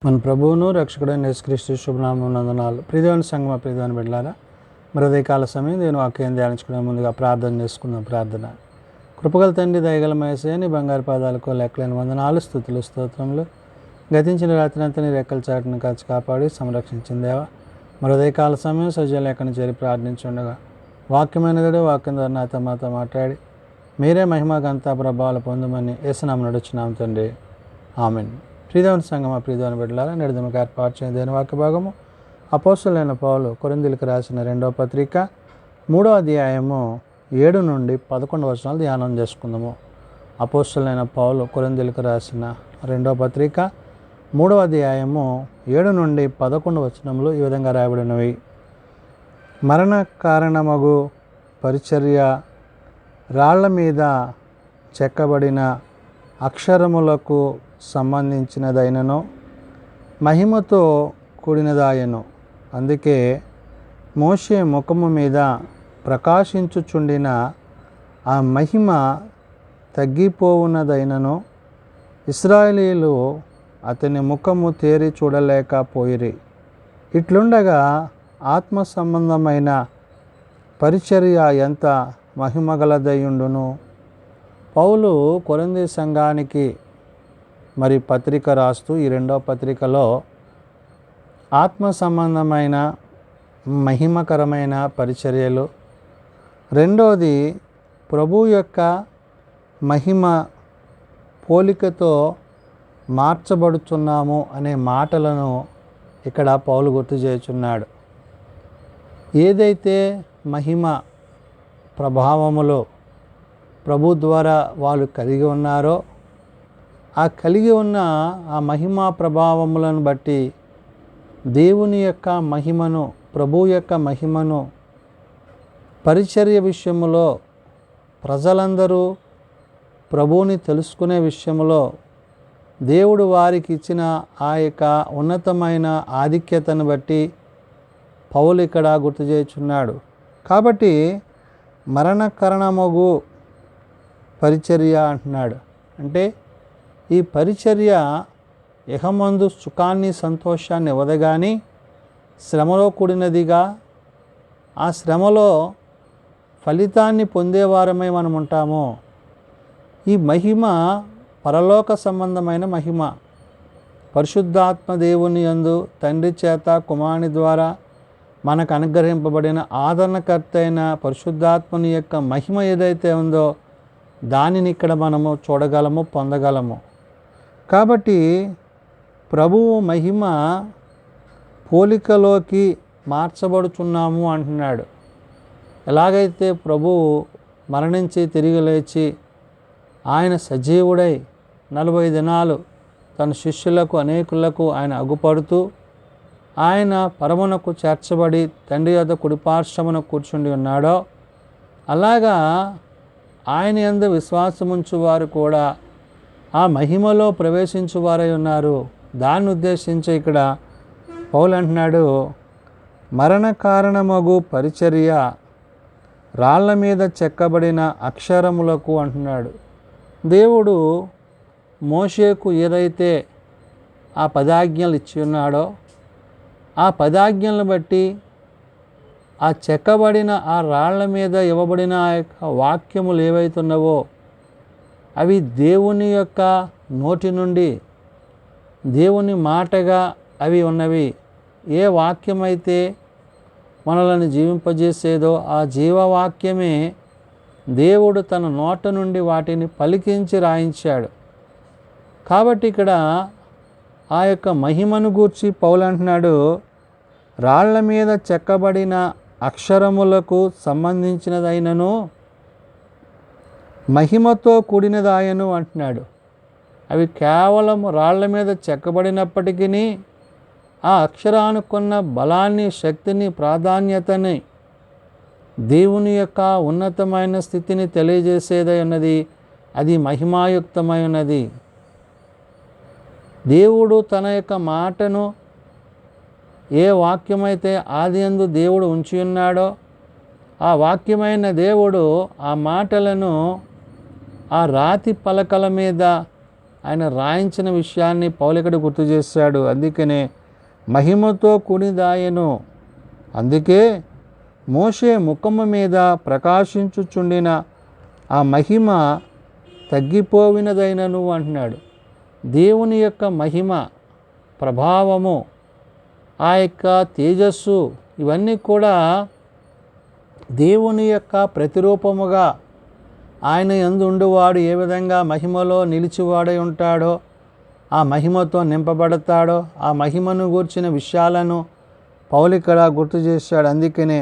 మన ప్రభువును రక్షకుడైన యేసుక్రీస్తు శుభనామమున వందనాలు. ప్రియదేవుని సంగమ ప్రియదేవుని బిడ్డలారా, మరి ఉదయకాల సమయం నేను వాక్యం ధ్యానించుకునే ముందుగా ప్రార్థన చేసుకుందాం. ప్రార్థన. కృపగల తండ్రి, దయగల యేసయ్య, నీ బంగారు పాదాలకు లెక్కలేని వందనాలు, స్తుతులు, స్తోత్రములు. గతించిన రాత్రి అంతా నీ రెక్కల చాటును కాచి కాపాడి సంరక్షించిన దేవా, మరి ఉదయకాల సమయం సజీలేఖను చేరి ప్రార్థించుండగా వాక్యమైనదే వాక్యం ద్వారా నాతో మాతో మాట్లాడి మీరే మహిమ ఘనత ప్రభావాలు పొందమని యేసునామమున నడుచున్నాం తండ్రి. ఆమెన్. ప్రియదేవుని సంగమ ప్రియదేవుని బిడ్డలారా, నేడు ఏర్పాటు చేయని దేని వాక్య భాగము అపోస్తలుడైన పౌలు కొరింథీయులకు రాసిన 2వ పత్రిక 3వ అధ్యాయము 7 నుండి 11 వచనాలు ధ్యానం చేసుకుందాము. అపోస్తలుడైన పౌలు కొరింథీయులకు రాసిన 2వ పత్రిక 3వ అధ్యాయము 7 నుండి 11 వచనములు ఈ విధంగా రాయబడినవి. మరణ కారణమగు పరిచర్య, రాళ్ల మీద చెక్కబడిన అక్షరములకు సంబంధించినదైనను మహిమతో కూడినదాయను. అందుకే మోషే ముఖము మీద ప్రకాశించుచుండిన ఆ మహిమ తగ్గిపోవునదైనను ఇశ్రాయేలీయులు అతని ముఖము తేరి చూడలేకపోయిరి. ఇట్లుండగా ఆత్మ సంబంధమైన పరిచర్య ఎంత మహిమగలదయుండును. పౌలు కొరింథీ సంఘానికి మరి పత్రిక రాస్తూ ఈ 2వ పత్రికలో ఆత్మ సంబంధమైన మహిమకరమైన పరిచర్యలు, రెండోది ప్రభు యొక్క మహిమ పోలికతో మార్చబడుతున్నాము అనే మాటలను ఇక్కడ పౌలు గుర్తు చేయుచున్నాడు. ఏదైతే మహిమ ప్రభావములో ప్రభు ద్వారా వాళ్ళు కలిగి ఉన్నారో ఆ కలిగి ఉన్న ఆ మహిమా ప్రభావములను బట్టి దేవుని యొక్క మహిమను, ప్రభు యొక్క మహిమను పరిచర్య విషయములో ప్రజలందరూ ప్రభువుని తెలుసుకునే విషయంలో దేవుడు వారికి ఇచ్చిన ఆ యొక్క ఉన్నతమైన ఆధిక్యతను బట్టి పౌలు ఇక్కడ గుర్తు చేయుచున్నాడు. కాబట్టి మరణకరణమగు పరిచర్య అంటున్నాడు. అంటే ఈ పరిచర్య ఇహమందు సుఖాన్ని, సంతోషాన్ని ఇవ్వదు, కానీ శ్రమలో కూడినదిగా, ఆ శ్రమలో ఫలితాన్ని పొందేవారమై మనం ఉంటాము. ఈ మహిమ పరలోక సంబంధమైన మహిమ, పరిశుద్ధాత్మ దేవుని యందు తండ్రి చేత కుమారుని ద్వారా మనకు అనుగ్రహింపబడిన ఆదరణకర్త అయిన పరిశుద్ధాత్మని యొక్క మహిమ ఏదైతే ఉందో దానిని ఇక్కడ మనము చూడగలము, పొందగలము. కాబట్టి ప్రభువు మహిమ పోలికలోకి మార్చబడుచున్నాము అంటున్నాడు. ఎలాగైతే ప్రభువు మరణించి తిరిగి లేచి ఆయన సజీవుడై 40 దినాలు తన శిష్యులకు అనేకులకు ఆయన అగుపడుతూ ఆయన పరమునకు చేర్చబడి తండ్రి యొద్ద కుడిపార్శ్వమున కూర్చుండి ఉన్నాడో, అలాగా ఆయన యందు విశ్వాసముంచు వారు కూడా ఆ మహిమలో ప్రవేశించువారై ఉన్నారు. దాన్ని ఉద్దేశించి ఇక్కడ పౌలు అంటున్నాడు, మరణ కారణమగు పరిచర్య, రాళ్ల మీద చెక్కబడిన అక్షరములకు అంటున్నాడు. దేవుడు మోషేకు ఏదైతే ఆ 10 ఆజ్ఞలు ఇచ్చి ఉన్నాడో ఆ 10 ఆజ్ఞలను బట్టి ఆ చెక్కబడిన ఆ రాళ్ల మీద ఇవ్వబడిన ఆ యొక్క వాక్యములు ఏవైతున్నావో అవి దేవుని యొక్క నోటి నుండి దేవుని మాటగా అవి ఉన్నవి. ఏ వాక్యమైతే మనలను జీవింపజేసేదో ఆ జీవవాక్యమే దేవుడు తన నోట నుండి వాటిని పలికించి రాయించాడు. కాబట్టి ఇక్కడ ఆ యొక్క మహిమను గూర్చి పౌలు అంటున్నాడు, రాళ్ల మీద చెక్కబడిన అక్షరములకు సంబంధించినదైనను మహిమతో కూడినదాయను అంటున్నాడు. అవి కేవలం రాళ్ల మీద చెక్కబడినప్పటికీ ఆ అక్షరానుకున్న బలాన్ని, శక్తిని, ప్రాధాన్యతని, దేవుని యొక్క ఉన్నతమైన స్థితిని తెలియజేసేదై ఉన్నది. అది మహిమాయుక్తమై ఉన్నది. దేవుడు తన యొక్క మాటను ఏ వాక్యమైతే ఆదియందు దేవుడు ఉంచి ఉన్నాడో ఆ వాక్యమైన దేవుడు ఆ మాటలను ఆ రాతి పలకల మీద ఆయన రాయించిన విషయాన్ని పౌలు ఇక్కడ గుర్తు చేశాడు. అందుకనే మహిమతో కూడిదాయెను. అందుకే మోషే ముఖము మీద ప్రకాశించుచుండిన ఆ మహిమ తగ్గిపోయినదైనను అంటున్నాడు. దేవుని యొక్క మహిమ, ప్రభావము, ఆ యొక్క తేజస్సు ఇవన్నీ కూడా దేవుని యొక్క ప్రతిరూపముగా ఆయన యందు ఉండువాడు ఏ విధంగా మహిమలో నిలిచివాడై ఉంటాడో, ఆ మహిమతో నింపబడతాడో, ఆ మహిమను గూర్చిన విషయాలను పౌలు ఇక్కడ గుర్తు చేశాడు. అందుకనే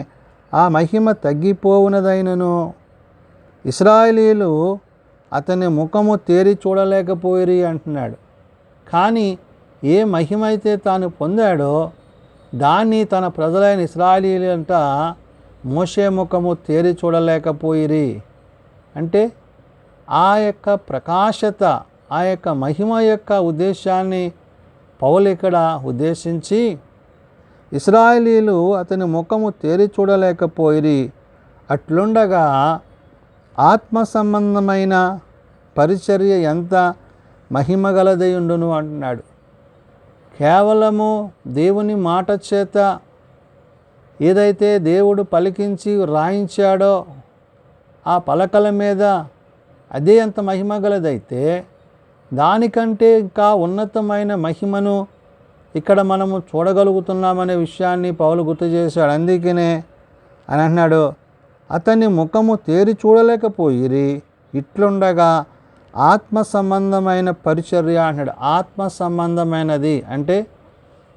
ఆ మహిమ తగ్గిపోవునదైనను ఇశ్రాయేలీయులు అతని ముఖము తేరి చూడలేకపోయిరి అంటున్నాడు. కానీ ఏ మహిమ అయితే తాను పొందాడో దాన్ని తన ప్రజలైన ఇశ్రాయేలీయులంట మోషే ముఖము తేరి చూడలేకపోయిరి. అంటే ఆ యొక్క ప్రకాశత, ఆ యొక్క మహిమ యొక్క ఉద్దేశాన్ని పౌలు ఇక్కడ ఉద్దేశించి ఇశ్రాయేలీయులు అతని ముఖము తేరి చూడలేకపోయిరి. అట్లుండగా ఆత్మ సంబంధమైన పరిచర్య ఎంత మహిమగలదై ఉండును అంటున్నాడు. కేవలము దేవుని మాట చేత ఏదైతే దేవుడు పలికించి రాయించాడో ఆ పలకల మీద అదే అంత మహిమగలదైతే దానికంటే ఇంకా ఉన్నతమైన మహిమను ఇక్కడ మనము చూడగలుగుతున్నామనే విషయాన్ని పౌలు గుర్తు చేశాడు. అందుకనే అని అంటున్నాడు, అతని ముఖము తేరి చూడలేకపోయిరి. ఇట్లుండగా ఆత్మ సంబంధమైన పరిచర్య అంటున్నాడు. ఆత్మ సంబంధమైనది అంటే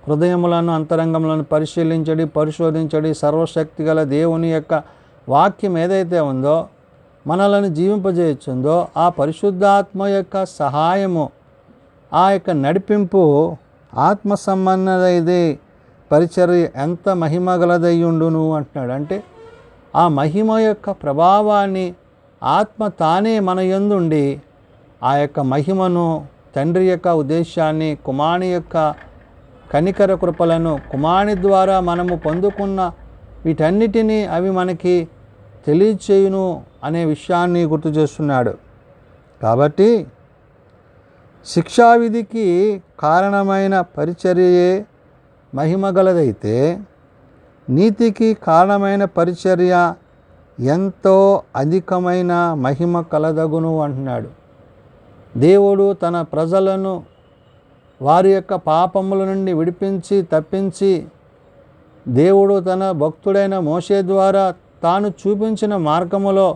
హృదయములను అంతరంగములను పరిశీలించడి, పరిశోధించడి, సర్వశక్తి గల దేవుని యొక్క వాక్యం ఏదైతే ఉందో, మనలను జీవింపజేయుచుందో ఆ పరిశుద్ధాత్మ యొక్క సహాయము, ఆ యొక్క నడిపింపు ఆత్మ సంబంధమైనది పరిచర్య ఎంత మహిమగలదయ్యుండును అంటున్నాడు. అంటే ఆ మహిమ యొక్క ప్రభావాన్ని ఆత్మ తానే మన యందుండి ఆ యొక్క మహిమను, తండ్రి యొక్క ఉద్దేశాన్ని, కుమారుని యొక్క కనికర కృపలను, కుమారుని ద్వారా మనము పొందుకున్న వీటన్నిటినీ అవి మనకి తెలియచేయును అనే విషయాన్ని గుర్తు చేస్తున్నాడు. కాబట్టి శిక్షావిధికి కారణమైన పరిచర్యయే మహిమగలదైతే నీతికి కారణమైన పరిచర్య ఎంతో అధికమైన మహిమ కలదగును అంటున్నాడు. దేవుడు తన ప్రజలను వారి యొక్క పాపముల నుండి విడిపించి తప్పించి దేవుడు తన భక్తుడైన మోషే ద్వారా తాను చూపించిన మార్గములో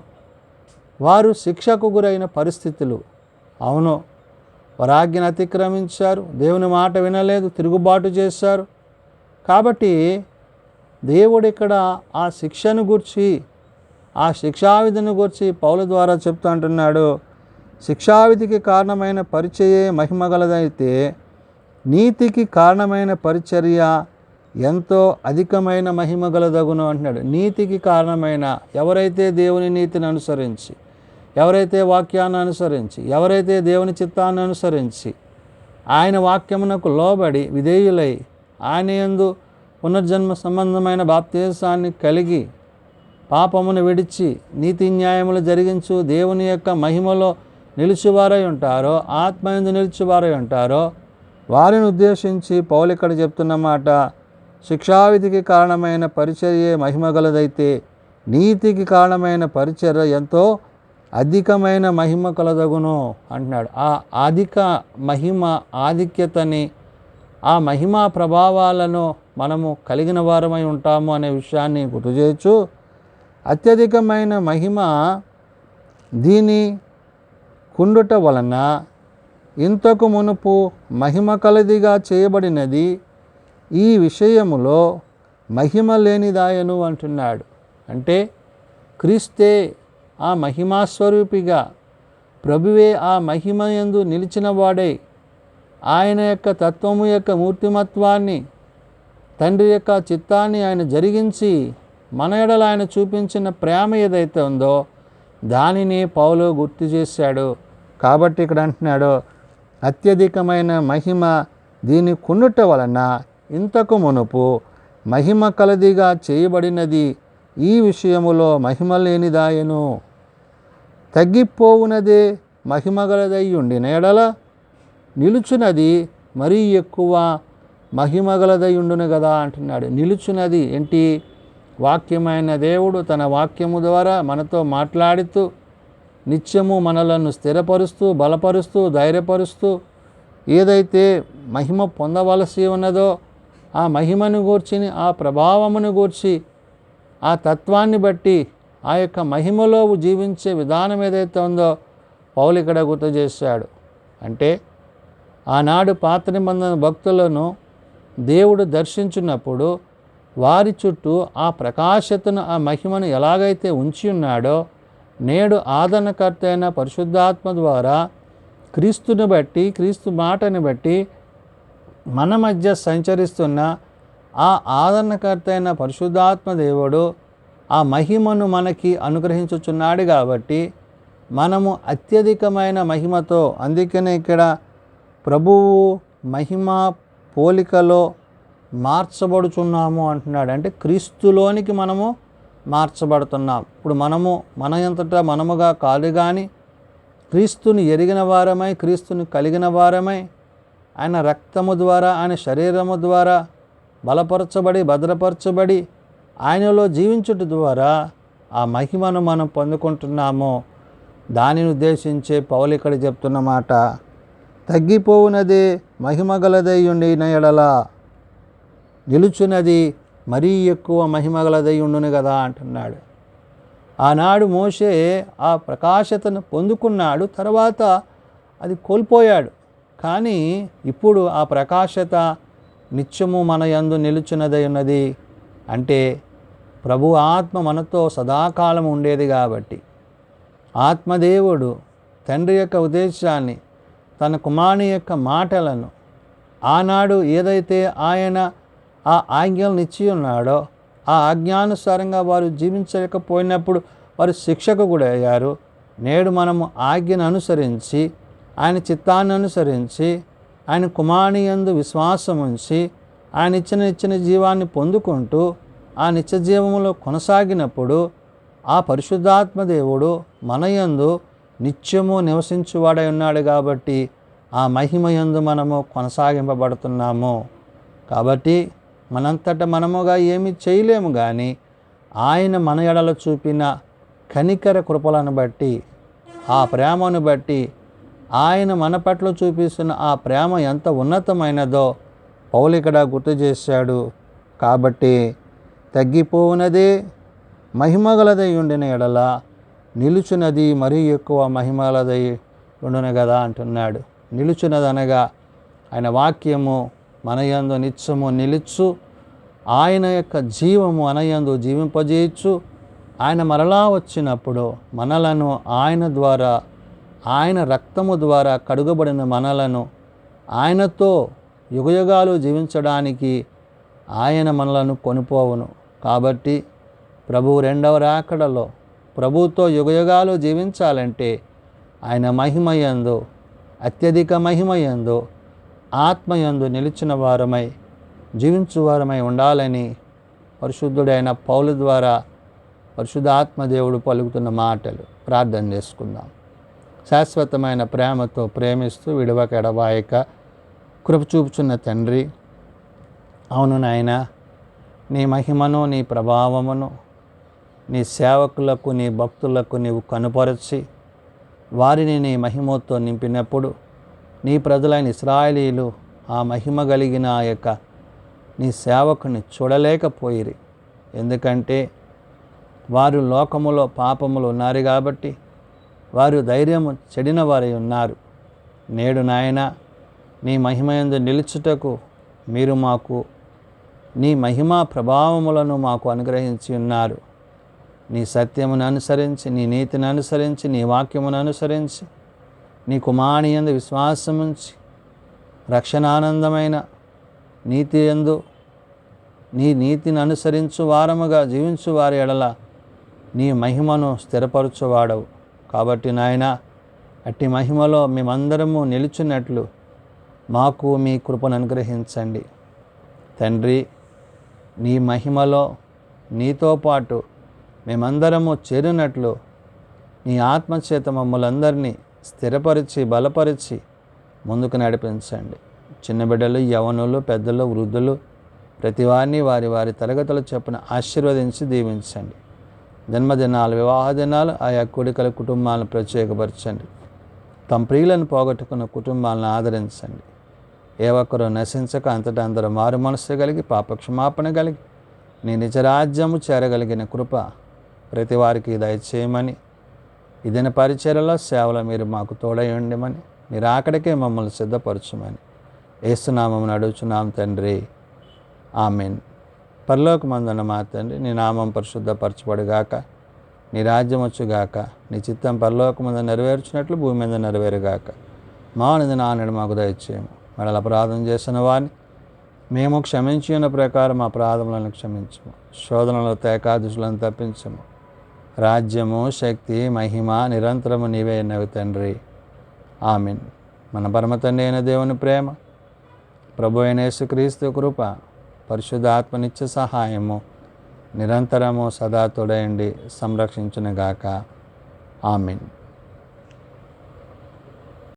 వారు శిక్షకు గురైన పరిస్థితులు. అవును, వారు ఆజ్ఞను అతిక్రమించారు, దేవుని మాట వినలేదు, తిరుగుబాటు చేశారు. కాబట్టి దేవుడు ఇక్కడ ఆ శిక్షను గూర్చి, ఆ శిక్షావిధిని గూర్చి పౌలు ద్వారా చెప్తూ అంటున్నాడు. శిక్షావిధికి కారణమైన పరిచర్యే మహిమగలదైతే నీతికి కారణమైన పరిచర్య ఎంతో అధికమైన మహిమగలదగును అంటున్నాడు. నీతికి కారణమైన ఎవరైతే దేవుని నీతిని అనుసరించి, ఎవరైతే వాక్యాన్ని అనుసరించి, ఎవరైతే దేవుని చిత్తాన్ని అనుసరించి ఆయన వాక్యమునకు లోబడి విధేయులై ఆయన యందు పునర్జన్మ సంబంధమైన బాప్తిసాన్ని కలిగి పాపమును విడిచి నీతి న్యాయములు జరిగించు దేవుని యొక్క మహిమలో నిలిచివారై ఉంటారో, ఆత్మయందు నిలిచివారై ఉంటారో వారిని ఉద్దేశించి పౌలు ఇక్కడ చెప్తున్న మాట, శిక్షావిధికి కారణమైన పరిచర్యే మహిమగలదైతే నీతికి కారణమైన పరిచర్య ఎంతో అధికమైన మహిమ కలదగును అంటున్నాడు. ఆ అధిక మహిమ ఆధిక్యతని, ఆ మహిమా ప్రభావాలను మనము కలిగిన వారమై ఉంటాము అనే విషయాన్ని గుర్తు చేయొచ్చు. అత్యధికమైన మహిమ దీని కుండుట వలన ఇంతకు మునుపు మహిమ కలదిగా చేయబడినది ఈ విషయములో మహిమ లేనిదాయను అంటున్నాడు. అంటే క్రీస్తే ఆ మహిమాస్వరూపిగా, ప్రభువే ఆ మహిమ యందు నిలిచిన వాడై ఆయన యొక్క తత్వము యొక్క మూర్తిమత్వాన్ని, తండ్రి యొక్క చిత్తాన్ని ఆయన జరిగించి మన ఎడల ఆయన చూపించిన ప్రేమ ఏదైతే ఉందో దానిని పౌలు గుర్తు చేశాడు. కాబట్టి ఇక్కడ అంటున్నాడు, అత్యధికమైన మహిమ దీని కుండుట వలన ఇంతకు మునుపు మహిమ కలదిగా చేయబడినది ఈ విషయములో మహిమ లేనిదాయను. తగ్గిపోవునదే మహిమగలదై ఉండిన ఎడల నిలుచున్నది మరీ ఎక్కువ మహిమగలదయుండును కదా అంటున్నాడు. నిలుచున్నది ఏంటి? వాక్యమైన దేవుడు తన వాక్యము ద్వారా మనతో మాట్లాడుతూ నిత్యము మనలను స్థిరపరుస్తూ, బలపరుస్తూ, ధైర్యపరుస్తూ ఏదైతే మహిమ పొందవలసి ఉన్నదో ఆ మహిమను గూర్చి, ఆ ప్రభావమును గూర్చి, ఆ తత్వాన్ని బట్టి, ఆ యొక్క మహిమలో జీవించే విధానం ఏదైతే ఉందో పౌలు ఇక్కడ గుర్తు చేశాడు. అంటే ఆనాడు పాత నిబంధన భక్తులను దేవుడు దర్శించినప్పుడు వారి చుట్టూ ఆ ప్రకాశతను, ఆ మహిమను ఎలాగైతే ఉంచి ఉన్నాడో, నేడు ఆదరణకర్త అయిన పరిశుద్ధాత్మ ద్వారా క్రీస్తుని బట్టి, క్రీస్తు మాటని బట్టి మన మధ్య సంచరిస్తున్న ఆ ఆదరణకర్త అయిన పరిశుద్ధాత్మ దేవుడు ఆ మహిమను మనకి అనుగ్రహించుచున్నాడు. కాబట్టి మనము అత్యధికమైన మహిమతో, అందుకనే ఇక్కడ ప్రభువు మహిమ పోలికలో మార్చబడుచున్నాము అంటున్నాడు. అంటే క్రీస్తులోనికి మనము మార్చబడుతున్నాం. ఇప్పుడు మనము మన అంతటా మనముగా కాదు కానీ క్రీస్తుని ఎరిగిన వారమై, క్రీస్తుని కలిగిన వారమై, ఆయన రక్తము ద్వారా, ఆయన శరీరము ద్వారా బలపరచబడి, భద్రపరచబడి ఆయనలో జీవించుట ద్వారా ఆ మహిమను మనం పొందుకుంటున్నాము. దానిని ఉద్దేశించే పౌలు ఇక్కడ చెప్తున్న మాట, తగ్గిపోవునది మహిమగలదై ఉండిన ఎడల నిలుచున్నది మరీ ఎక్కువ మహిమగలదై ఉండును కదా అంటున్నాడు. ఆనాడు మోషే ఆ ప్రకాశతను పొందుకున్నాడు, తర్వాత అది కోల్పోయాడు. కానీ ఇప్పుడు ఆ ప్రకాశత నిత్యము మన యందు నిలుచున్నదై ఉన్నది. అంటే ప్రభు ఆత్మ మనతో సదాకాలం ఉండేది కాబట్టి ఆత్మదేవుడు తండ్రి యొక్క ఉద్దేశాన్ని, తన కుమారుని యొక్క మాటలను ఆనాడు ఏదైతే ఆయన ఆ ఆజ్ఞలను ఇచ్చి ఉన్నాడో ఆ ఆజ్ఞానుసారంగా వారు జీవించలేకపోయినప్పుడు వారు శిక్షకు కూడా అయ్యారు. నేడు మనము ఆజ్ఞను అనుసరించి, ఆయన చిత్తాన్ని అనుసరించి, ఆయన కుమారుని యందు విశ్వాసం ఉంచి, ఆయన ఇచ్చిన జీవాన్ని పొందుకుంటూ ఆ నిత్య జీవములో కొనసాగినప్పుడు ఆ పరిశుద్ధాత్మ దేవుడు మన యందు నిత్యము నివసించువాడై ఉన్నాడు. కాబట్టి ఆ మహిమ యందు మనము కొనసాగింపబడుతున్నాము. కాబట్టి మనంతటా మనముగా ఏమీ చేయలేము, కానీ ఆయన మన ఎడల చూపిన కనికర కృపలను బట్టి, ఆ ప్రేమను బట్టి, ఆయన మన పట్ల చూపిస్తున్న ఆ ప్రేమ ఎంత ఉన్నతమైనదో పౌలు ఇక్కడ గుర్తు చేశాడు. కాబట్టి తగ్గిపోవునదే మహిమగలదై ఉండిన ఎడల నిలుచున్నది మరీ ఎక్కువ మహిమగలదై ఉండును కదా అంటున్నాడు. నిలుచున్నది అనగా ఆయన వాక్యము మన యందు నిత్యము నిలుచు, ఆయన యొక్క జీవము మన యందు జీవింపజేయచ్చు. ఆయన మరలా వచ్చినప్పుడు మనలను ఆయన ద్వారా, ఆయన రక్తము ద్వారా కడుగబడిన మనలను ఆయనతో యుగయుగాలు జీవించడానికి ఆయన మనలను కొనిపోవును. కాబట్టి ప్రభు రెండవ రాకడలో ప్రభుతో యుగయుగాలు జీవించాలంటే ఆయన మహిమయందు, అత్యధిక మహిమయందు, ఆత్మయందు నిలిచిన వారమై, జీవించువారమై ఉండాలని పరిశుద్ధుడైన పౌలు ద్వారా పరిశుద్ధాత్మదేవుడు పలుకుతున్న మాటలు. ప్రార్థన చేసుకుందాం. శాశ్వతమైన ప్రేమతో ప్రేమిస్తూ విడవక ఎడబాయక కృప చూపుచున్న తండ్రి, అవును నాయన, నీ మహిమను, నీ ప్రభావమును నీ సేవకులకు, నీ భక్తులకు నీవు కనుపరచి వారిని నీ మహిమతో నింపినప్పుడు నీ ప్రజలైన ఇశ్రాయేలీయులు ఆ మహిమ కలిగిన ఆ యొక్క నీ సేవకుని చూడలేకపోయిరి. ఎందుకంటే వారు లోకములో పాపములు ఉన్నారు కాబట్టి వారు ధైర్యము చెడిన వారై ఉన్నారు. నేడు నాయన, నీ మహిమయందు నిలుచుటకు మీరు మాకు నీ మహిమా ప్రభావములను మాకు అనుగ్రహించి ఉన్నారు. నీ సత్యమును అనుసరించి, నీ నీతిని అనుసరించి, నీ వాక్యమును అనుసరించి, నీ కుమారుని యందు విశ్వాసముంచి రక్షణానందమైన నీతి యందు నీ నీతిని అనుసరించు వారముగా జీవించు వారి ఎడల నీ మహిమను స్థిరపరచువాడవు. కాబట్టి నాయన, అట్టి మహిమలో మేమందరము నిలుచున్నట్లు మాకు మీ కృపను అనుగ్రహించండి. తండ్రి, నీ మహిమలో నీతో పాటు మేమందరము చేరినట్లు నీ ఆత్మచేత మమ్మల్ందరినీ స్థిరపరిచి, బలపరిచి, ముందుకు నడిపించండి. చిన్న బిడ్డలు, యవనులు, పెద్దలు, వృద్ధులు ప్రతి వారిని వారి వారి తరగతుల చొప్పున ఆశీర్వదించి దీవించండి. జన్మదినాలు, వివాహ దినాలు ఆయా కూడికల కుటుంబాలను ప్రత్యేకపరచండి. తమ ప్రియులను పోగొట్టుకున్న కుటుంబాలను ఆదరించండి. ఏ ఒక్కరూ నశించక అంతటా అందరూ మారు మనస్సు కలిగి పాపక్షమాపణ కలిగి నీ నిజరాజ్యము చేరగలిగిన కృప ప్రతి వారికి దయచేయమని, ఇదిన పరిచర్యలో సేవలో మీరు మాకు తోడై ఉండమని, మీరు అక్కడికే మమ్మల్ని సిద్ధపరచమని యేసునామమున అడుగుచున్నాం తండ్రి. ఆమెన్. పరలోకమందున్న మా తండ్రి, నీ నామం పరిశుద్ధపరచబడుగాక, నీ రాజ్యం వచ్చుగాక, నీ చిత్తం పరలోకమందు నెరవేర్చినట్లు భూమి మీద నెరవేరుగాక. మా నాన్నడు మాకు దయచేయము. మళ్ళీ అపరాధం చేసిన వారిని మేము క్షమించి ఉన్న ప్రకారం మా అపరాధములను క్షమించము. శోధనలో తేకాదుషులను తప్పించము. రాజ్యము, శక్తి, మహిమ నిరంతరము నీవే ఉన్నవి తండ్రి. ఆమెన్. మన పరమ తండ్రి అయిన దేవుని ప్రేమ, ప్రభు అయిన యేసుక్రీస్తు కృప, పరిశుద్ధాత్మ నిత్య సహాయము నిరంతరము సదా తోడయండి సంరక్షించునుగాక. ఆమెన్.